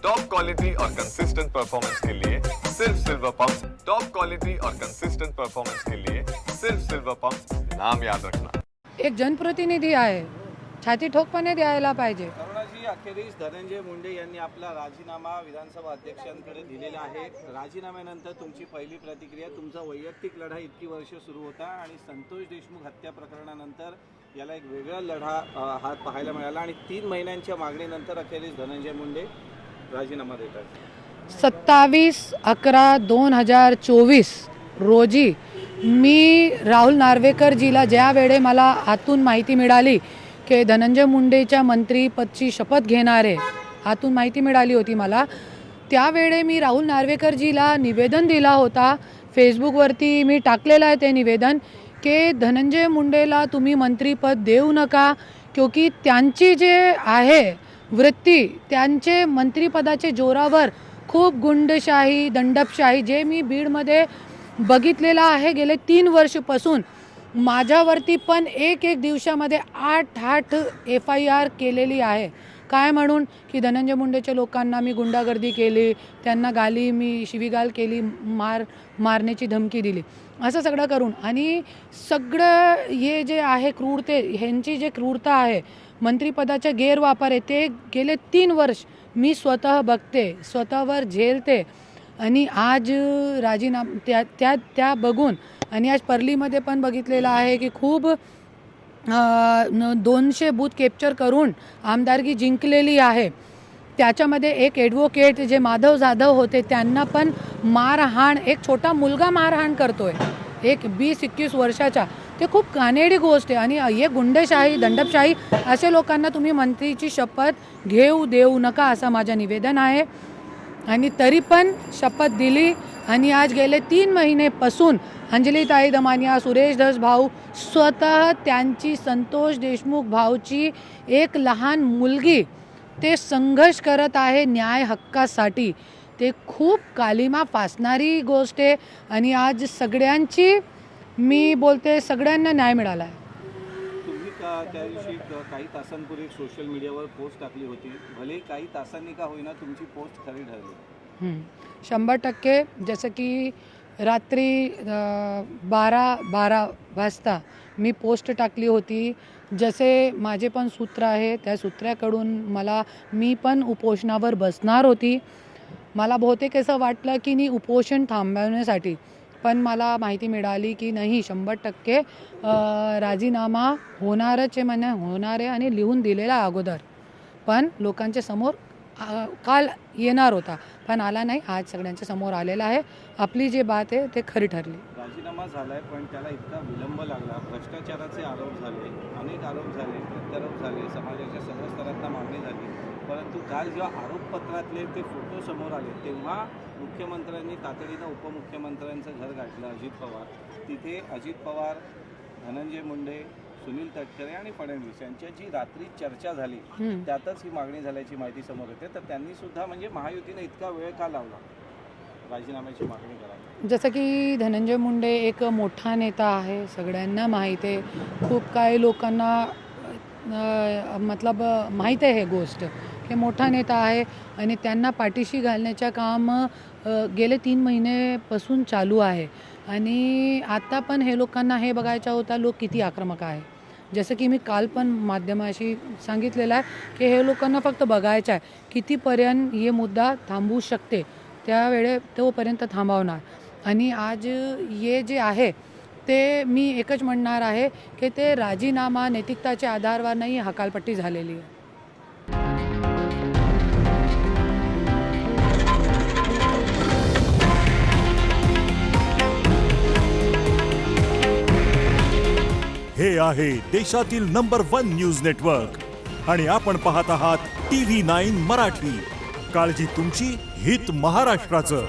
Top quality और consistent performance के लिए सिर्फ सिल्वर पंप। टॉप क्वालिटी और कंसिस्टेंट परफॉर्मेंस के लिए सिर्फ सिल्वर पंप, नाम याद रखना। एक जनप्रतिनिधी आहे, छाती ठोकपणे द्यायला पाहिजे। करुणाजी, अखेरीस धनंजय मुंडे यांनी आपला राजीनामा विधानसभा अध्यक्षांकडे दिलेला आहे। राजीनाम्यानंतर तुमची पहिली प्रतिक्रिया, तुमचा वैयक्तिक लढा इतकी वर्ष सुरू होता आणि संतोष देशमुख हत्या प्रकरणानंतर याला एक वेगळा लढा हात पाहायला मिळाला आणि 3 महिन्यांच्या मागणीनंतर अखेरीस धनंजय मुंडे राजीनामा देतात। 27/11/2024 रोजी मी राहुल नार्वेकरजीला ज्या वेळे मला आतून माहिती मिळाली की धनंजय मुंडेच्या मंत्रीपदची शपथ घेणारे आतून माहिती मिळाली होती मला, त्यावेळे मी राहुल नार्वेकरजीला निवेदन दिला होता। फेसबुकवरती मी टाकलेलं आहे ते निवेदन की धनंजय मुंडेला तुम्ही मंत्रीपद देऊ नका, क्योंकि त्यांची जे आहे वृत्ती, त्यांचे मंत्रिपदाचे जोरावर खूप गुंडशाही, दंडपशाही जे मी बीडमध्ये बघितलेलं आहे गेले 3 वर्षापासून। माझ्यावरती पण एक दिवसामध्ये 8 FIR केलेली आहे। काय म्हणून की धनंजय मुंडेच्या लोकांना मी गुंडागर्दी केली, त्यांना गाली, मी शिवीगाळ केली, मारण्याची धमकी दिली, असं सगळं करून। आणि सगळं हे जे आहे क्रूरते, ह्यांची जे क्रूरता आहे, मंत्रिपदाचा गैरवापर आहे, ते गेले 3 वर्ष मी स्वतः बघते, स्वतःवर झेलते। आणि आज राजीनामा त्या बघून आणि आज परलीमध्ये पण बघितलेलं आहे की खूप 200 बूथ कॅप्चर करून आमदारकी जिंकलेली आहे। त्याच्यामध्ये एक ॲडव्होकेट जे माधव जाधव होते त्यांना पण मारहाण, एक छोटा मुलगा मारहाण करतोय, एक 20-21 वर्षाचा। ते खूप घाणेरडी गोष्ट आहे। आणि हे गुंडशाही, दंडपशाही असे लोकांना तुम्ही मंत्रीची शपथ घेऊ देऊ नका, असं माझं निवेदन आहे। आणि तरी पण शपथ दिली आणि आज गेले 3 महिनेपासून अंजलीताई दमानिया, सुरेश धस भाऊ स्वतः त्यांची, संतोष देशमुख भाऊची एक लहान मुलगी ते संघर्ष करत आहे न्याय हक्कासाठी। ते खूप कालिमा फासणारी गोष्ट आहे आणि आज सगळ्यांची, मी बोलते सगळ्यांना न्याय मिळाला आहे। तुम्ही त्या दिवशी काही तासांपूर्वी सोशल मीडियावर पोस्ट टाकली होती, भले काही तासांनी का होईना तुमची पोस्ट खरी ठरली। 100% जसं की रात्री 12 वाजता मी पोस्ट टाकली होती। जसे माझे पण सूत्र आहे, त्या सूत्राकडून मी पण उपोषणावर बसणार होती। मला बहुतेक असं वाटलं की मी उपोषण थांबवण्यासाठी, पण मला माहिती मिळाली की नाही, 100% राजीनामा होणारच आहे, म्हणा होणार आहे आणि लिहून दिलेला अगोदर, पण लोकांच्या समोर काल येणार होता पण आला नाही, आज सगळ्यांच्या समोर आलेला आहे। आपली जे बात आहे ते खरी ठरली। राजीनामा झालाय पण त्याला इतका विलंब लागला, भ्रष्टाचाराचे आरोप झाले, अनेक आरोप झाले, प्रत्यारोप झाले, समाजाच्या सर्व स्तरांना मागणी झाली, परंतु काल जेव्हा आरोपपत्रातले ते फोटो समोर आले तेव्हा मुख्यमंत्र्यांनी तातडीनं उपमुख्यमंत्र्यांचं घर गाठलं, अजित पवार। तिथे अजित पवार, धनंजय मुंडे, सुनील तटकरे आणि फडणवीस यांच्याची रात्री चर्चा झाली, त्यातच ही मागणी झाल्याची माहिती समोर येते। तर त्यांनी सुद्धा म्हणजे महायुतीने इतका वेळ का लावला राजीनाम्याची मागणी करायला? जसं की धनंजय मुंडे एक मोठा नेता आहे, सगळ्यांना माहीत आहे, खूप काही लोकांना मतलब माहीत आहे हे गोष्ट की मोठा नेता आहे आणि त्यांना पाठीशी घालण्याचं काम गेले 3 महिन्यापासून चालू आहे। आणि आता पण हे लोकांना हे बघायचं होता लोक किती आक्रमक आहे। जसं की मी काल पण माध्यमाशी सांगितलेलं आहे की हे लोकांना फक्त बघायचं आहे कितीपर्यंत हे मुद्दा थांबवू शकते, तोपर्यंत थांबवणार। आणि आज हे जे आहे ते मी एकच म्हणणार आहे की ते राजीनामा नैतिकताच्या आधारावर नाही, हकालपट्टी झालेली आहे। हे आहे देशातील नंबर 1 न्यूज नेटवर्क आणि आपण पाहत आहात TV9 मराठी। काळजी तुमची, हित महाराष्ट्राचं।